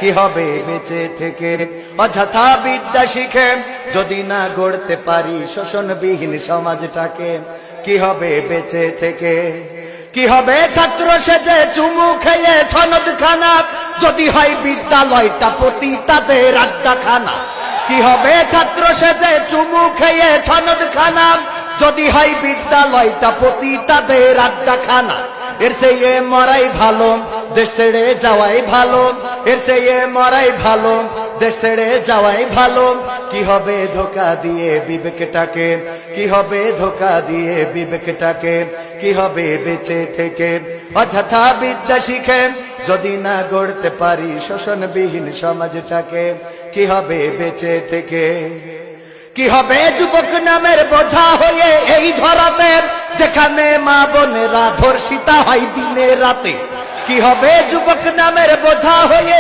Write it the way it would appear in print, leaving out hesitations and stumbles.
কি হবে বেঁচে থেকে? অযথা বিদ্যা শিখে যদি না গড়তে পারি শোষণবিহীন সমাজটাকে, কি হবে বেঁচে থেকে? কি হবে ছাত্র সেজে চুমু খেয়ে সনদখানা যদি হয় বিদ্যালয়টা পতিতাদের আড্ডাখানা? কি হবে ছাত্র সেজে চুমু খেয়ে সনদখানা যদি হয় বিদ্যালয়টা পতিতাদের আড্ডাখানা? এর চেয়ে মরাই ভালো, দেশ ছেড়ে যাওয়াই ভালো। এর চেয়ে মরাই ভালো, দেশ ছেড়ে যাওয়াই ভালো। কি হবে ধোঁকা দিয়ে বিবেকটাকে? কি হবে ধোঁকা দিয়ে বিবেকটাকে? কি হবে বেঁচে থেকে? অযথা বিদ্যা শিখে যদি না গড়তে পারি শোষণবিহীন সমাজটাকে, কি হবে বেঁচে থেকে? কি হবে যুবক নামের বোঝা হয়ে এই ধরাতে, যেখানে মা বোনেরা ধর্ষিতা হয় দিনে রাতে? কি হবে যুবক নামের বোঝা হয়ে